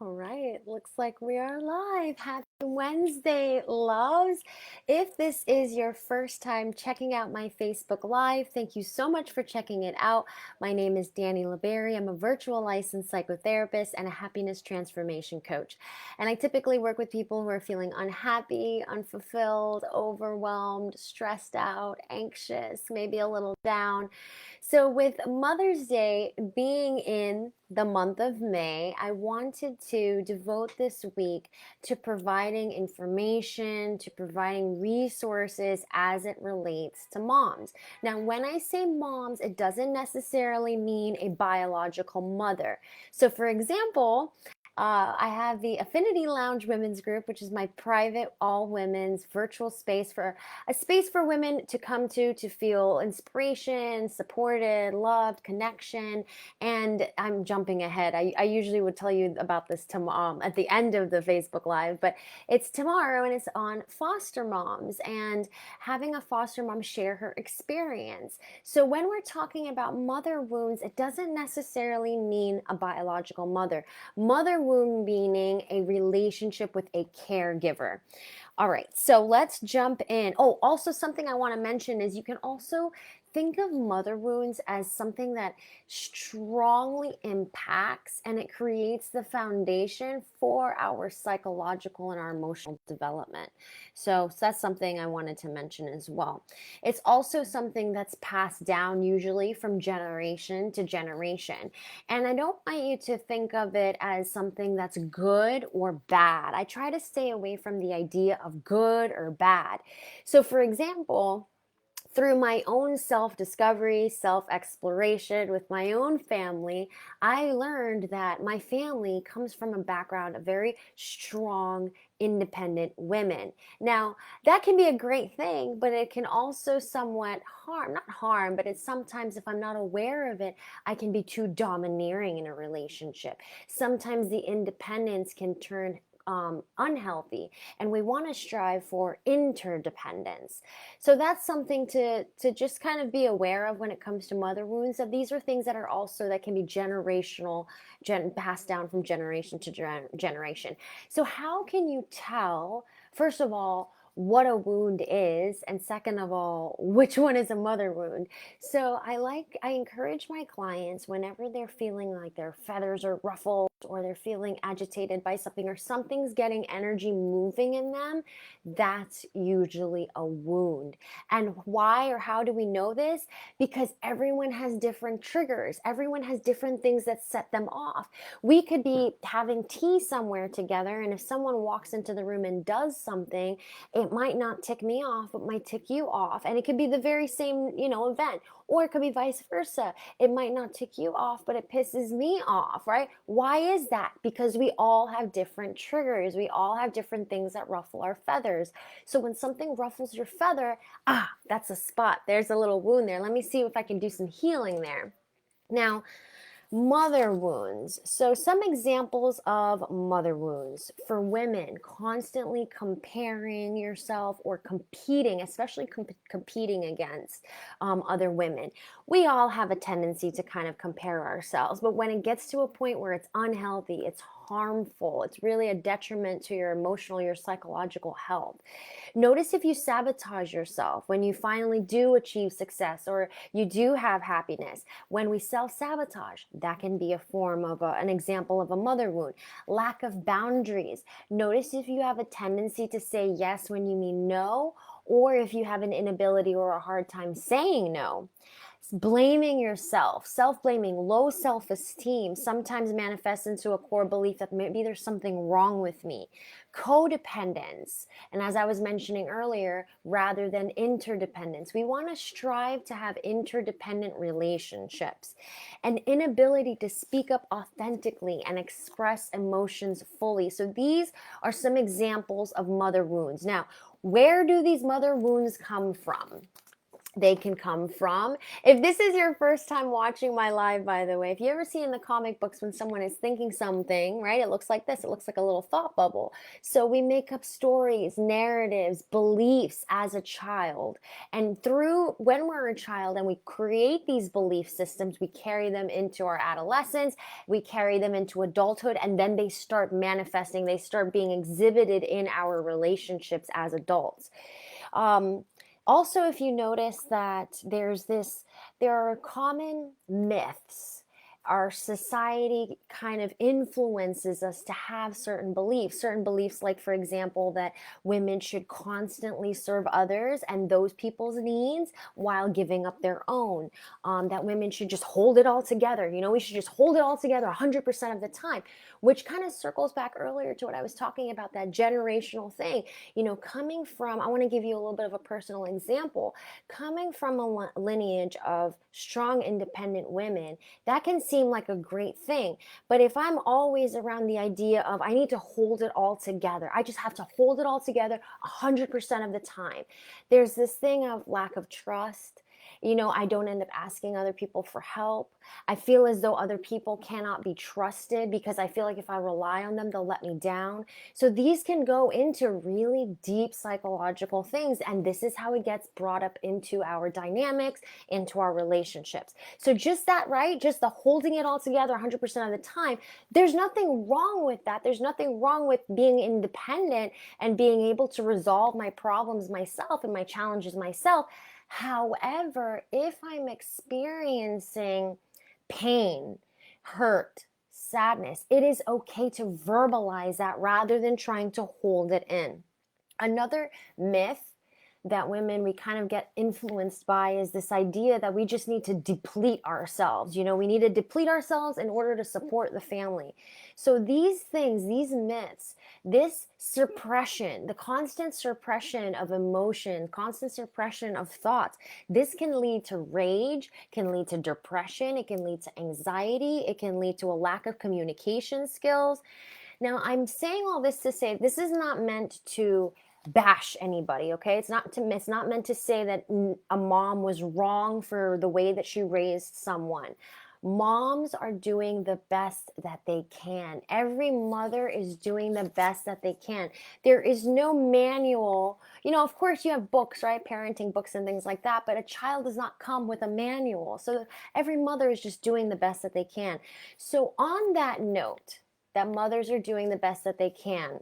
All right, looks like we are live. Happy Wednesday, loves. If this is your first time checking out my Facebook Live, thank you so much for checking it out. My name is Dani LeBerry. I'm a virtual licensed psychotherapist and a happiness transformation coach. And I typically work with people who are feeling unhappy, unfulfilled, overwhelmed, stressed out, anxious, maybe a little down. So, with Mother's Day being in the month of May, I wanted to devote this week to providing information, to providing resources as it relates to moms. Now, when I say moms, it doesn't necessarily mean a biological mother. So, for example, I have the Affinity Lounge Women's Group, which is my private all women's virtual space for a space for women to come to feel inspiration, supported, loved, connection. And I'm jumping ahead. I usually would tell you about this at the end of the Facebook Live, but it's tomorrow and it's on foster moms and having a foster mom share her experience. So when we're talking about mother wounds, it doesn't necessarily mean a biological mother. Mother wound meaning a relationship with a caregiver. All right, so let's jump in. Oh, also something I want to mention is you can also think of mother wounds as something that strongly impacts and it creates the foundation for our psychological and our emotional development. So that's something I wanted to mention as well. It's also something that's passed down usually from generation to generation. And I don't want you to think of it as something that's good or bad. I try to stay away from the idea of good or bad. So, for example, through my own self discovery, self exploration with my own family, I learned that my family comes from a background of very strong, independent women. Now, that can be a great thing, but it can also somewhat harm, not harm, but it's sometimes if I'm not aware of it, I can be too domineering in a relationship. Sometimes the independence can turn unhealthy, and we want to strive for interdependence. So that's something to just kind of be aware of when it comes to mother wounds. That these are things that are also that can be generational, passed down from generation to generation. So how can you tell? First of all, what a wound is, and second of all, which one is a mother wound. So I encourage my clients whenever they're feeling like their feathers are ruffled or they're feeling agitated by something or something's getting energy moving in them, that's usually a wound. And why or how do we know this? Because everyone has different triggers. Everyone has different things that set them off. We could be having tea somewhere together, and if someone walks into the room and does something, it might not tick me off, but might tick you off. And it could be the very same, event, or it could be vice versa. It might not tick you off, but it pisses me off, right? Why is that? Because we all have different triggers. We all have different things that ruffle our feathers. So when something ruffles your feather, that's a spot. There's a little wound there. Let me see if I can do some healing there. Now, mother wounds. So, some examples of mother wounds for women: constantly comparing yourself or competing, especially competing against other women. We all have a tendency to kind of compare ourselves, but when it gets to a point where it's unhealthy, it's harmful, it's really a detriment to your emotional, your psychological health. Notice if you sabotage yourself when you finally do achieve success or you do have happiness. When we self-sabotage, that can be a form of an example of a mother wound. Lack of boundaries. Notice if you have a tendency to say yes when you mean no, or if you have an inability or a hard time saying no. Blaming yourself, self-blaming, low self-esteem sometimes manifests into a core belief that maybe there's something wrong with me. Codependence, and as I was mentioning earlier, rather than interdependence. We want to strive to have interdependent relationships. An inability to speak up authentically and express emotions fully. So these are some examples of mother wounds. Now, where do these mother wounds come from? they can come from. If this is your first time watching my live, by the way, if you ever see in the comic books when someone is thinking something, right, it looks like this. It looks like a little thought bubble. So we make up stories, narratives, beliefs as a child. And through when we're a child and we create these belief systems, we carry them into our adolescence, we carry them into adulthood, and then they start manifesting, they start being exhibited in our relationships as adults. Um, Also, if you notice that there are common myths. Our society kind of influences us to have certain beliefs, like, for example, that women should constantly serve others and those people's needs while giving up their own. That women should just hold it all together. We should just hold it all together 100% of the time, which kind of circles back earlier to what I was talking about, that generational thing. Coming from, I want to give you a little bit of a personal example. Coming from a lineage of strong, independent women, that can seem like a great thing. But if I'm always around the idea of I need to hold it all together, I just have to hold it all together 100% of the time, there's this thing of lack of trust. I don't end up asking other people for help. I feel as though other people cannot be trusted because I feel like if I rely on them, they'll let me down. So these can go into really deep psychological things, and this is how it gets brought up into our dynamics, into our relationships. So just that, right? Just the holding it all together 100% of the time. There's nothing wrong with that. There's nothing wrong with being independent and being able to resolve my problems myself and my challenges myself. However, if I'm experiencing pain, hurt, sadness, it is okay to verbalize that rather than trying to hold it in. Another myth that women we kind of get influenced by is this idea that we just need to deplete ourselves. We need to deplete ourselves in order to support the family. So these things, these myths, this suppression, the constant suppression of emotion, constant suppression of thoughts, this can lead to rage, can lead to depression, it can lead to anxiety, it can lead to a lack of communication skills. Now, I'm saying all this to say this is not meant to bash anybody, okay? It's not meant to say that a mom was wrong for the way that she raised someone. Moms are doing the best that they can. Every mother is doing the best that they can. There is no manual. Of course you have books, right? Parenting books and things like that, but a child does not come with a manual. So every mother is just doing the best that they can. So on that note, that mothers are doing the best that they can,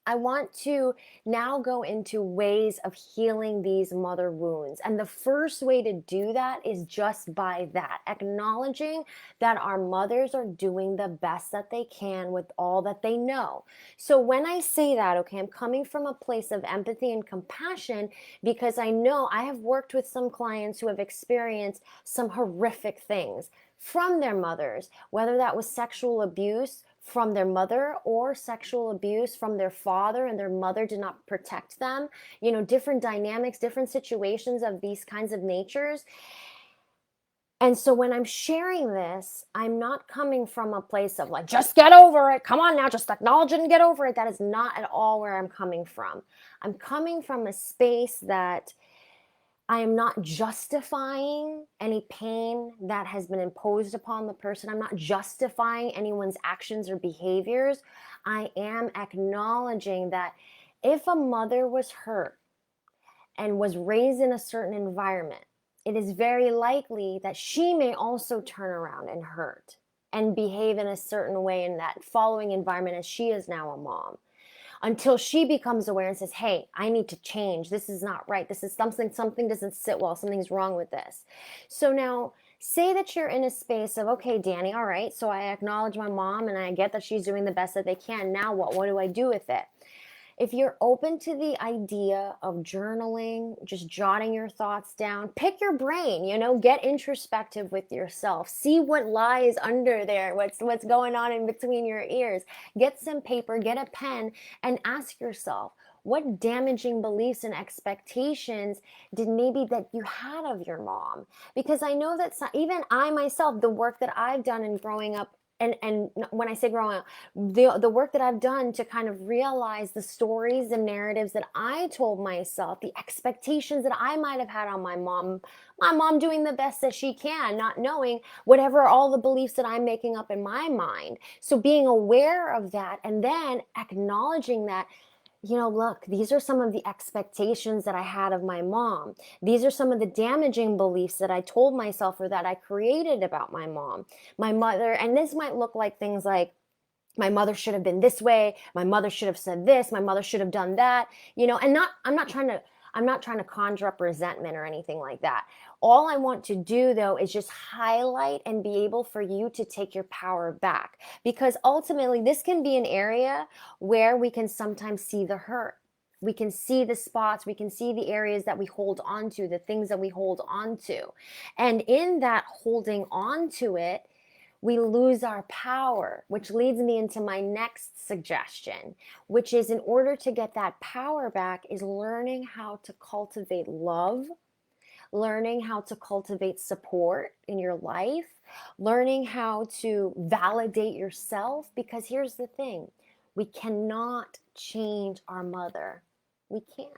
I want to now go into ways of healing these mother wounds. And the first way to do that is just by that, acknowledging that our mothers are doing the best that they can with all that they know. So when I say that, okay, I'm coming from a place of empathy and compassion because I know I have worked with some clients who have experienced some horrific things from their mothers, whether that was sexual abuse from their mother or sexual abuse from their father and their mother did not protect them. Different dynamics, different situations of these kinds of natures. And so when I'm sharing this, I'm not coming from a place of like, just get over it. Come on now, just acknowledge it and get over it. That is not at all where I'm coming from. I'm coming from a space that I am not justifying any pain that has been imposed upon the person. I'm not justifying anyone's actions or behaviors. I am acknowledging that if a mother was hurt and was raised in a certain environment, it is very likely that she may also turn around and hurt and behave in a certain way in that following environment as she is now a mom, until she becomes aware and says, hey, I need to change. This is not right. This is something doesn't sit well. Something's wrong with this. So now say that you're in a space of, okay, Dani, all right, so I acknowledge my mom and I get that she's doing the best that they can. Now what? What do I do with it? If you're open to the idea of journaling, just jotting your thoughts down, pick your brain, get introspective with yourself. See what lies under there, what's going on in between your ears. Get some paper, get a pen, and ask yourself, what damaging beliefs and expectations did maybe that you had of your mom? Because I know that even I myself, the work that I've done in growing up and when I say growing up, the work that I've done to kind of realize the stories and narratives that I told myself, the expectations that I might have had on my mom doing the best that she can, not knowing whatever all the beliefs that I'm making up in my mind. So being aware of that and then acknowledging that, look, these are some of the expectations that I had of my mom. These are some of the damaging beliefs that I told myself or that I created about my mom, my mother. And this might look like things like, my mother should have been this way. My mother should have said this. My mother should have done that. And I'm not trying to conjure up resentment or anything like that. All I want to do though is just highlight and be able for you to take your power back, because ultimately this can be an area where we can sometimes see the hurt. We can see the spots, we can see the areas that we hold on to, the things that we hold on to. And in that holding on to it, we lose our power, which leads me into my next suggestion, which is, in order to get that power back, is learning how to cultivate love, learning how to cultivate support in your life, learning how to validate yourself. Because here's the thing, we cannot change our mother. We can't.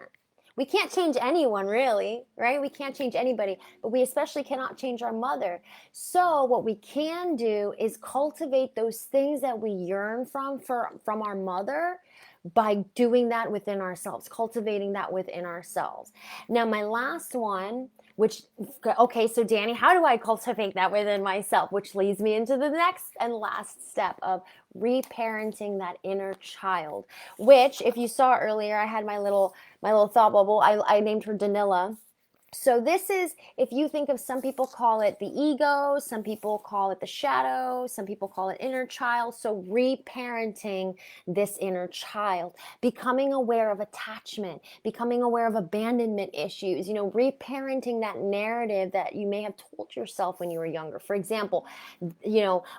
We can't change anyone, really, right? We can't change anybody, but we especially cannot change our mother. So what we can do is cultivate those things that we yearn from our mother by doing that within ourselves, cultivating that within ourselves. Now, my last one, okay, so Dani, how do I cultivate that within myself? Which leads me into the next and last step of reparenting that inner child, which, if you saw earlier, I had my little thought bubble. I named her Danila. So this is, if you think of, some people call it the ego, some people call it the shadow, some people call it inner child. So reparenting this inner child, becoming aware of attachment, becoming aware of abandonment issues, reparenting that narrative that you may have told yourself when you were younger. For example,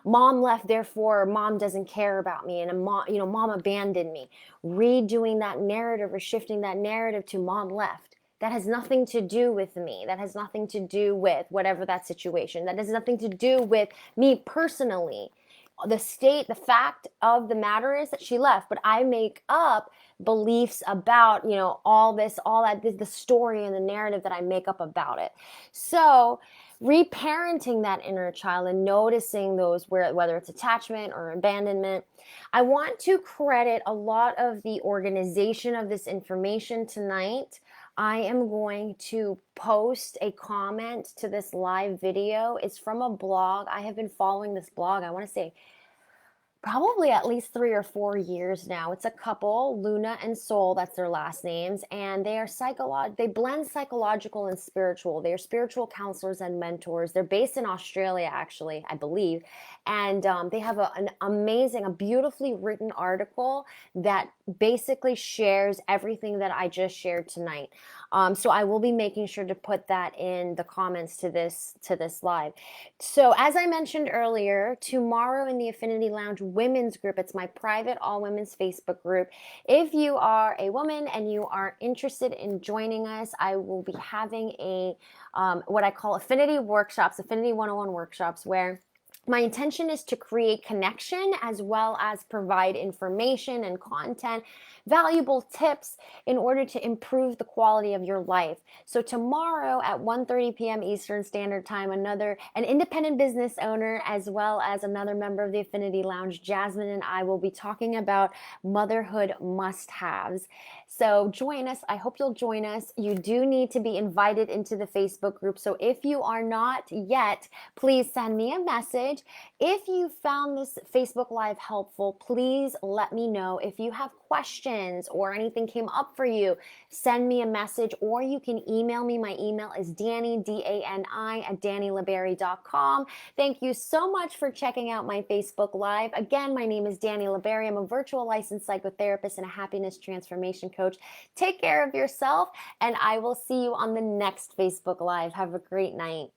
mom left, therefore mom doesn't care about me, and mom abandoned me. Redoing that narrative or shifting that narrative to mom left. That has nothing to do with me. That has nothing to do with whatever that situation. That has nothing to do with me personally. The fact of the matter is that she left, but I make up beliefs about, all that, the story and the narrative that I make up about it. So reparenting that inner child and noticing those, whether it's attachment or abandonment. I want to credit a lot of the organization of this information tonight. I am going to post a comment to this live video. It's from a blog. I have been following this blog, I want to say, probably at least 3 or 4 years now. It's a couple, Luna and Soul, that's their last names, and they are they blend psychological and spiritual. They are spiritual counselors and mentors. They're based in Australia, actually, I believe, and they have a beautifully written article that basically shares everything that I just shared tonight. So I will be making sure to put that in the comments to this live. So as I mentioned earlier, tomorrow in the Affinity Lounge women's group, it's my private all women's Facebook group. If you are a woman and you are interested in joining us, I will be having what I call affinity workshops, affinity 101 workshops, where my intention is to create connection as well as provide information and content, valuable tips in order to improve the quality of your life. So tomorrow at 1:30 p.m. Eastern Standard Time, an independent business owner as well as another member of the Affinity Lounge, Jasmine, and I will be talking about motherhood must-haves. So join us. I hope you'll join us. You do need to be invited into the Facebook group. So if you are not yet, please send me a message. If you found this Facebook Live helpful, please let me know. If you have questions or anything came up for you, send me a message, or you can email me. My email is Dani, D-A-N-I, @DaniLaberry.com. Thank you so much for checking out my Facebook Live. Again, my name is Dani Laberry. I'm a virtual licensed psychotherapist and a happiness transformation coach. Take care of yourself, and I will see you on the next Facebook Live. Have a great night.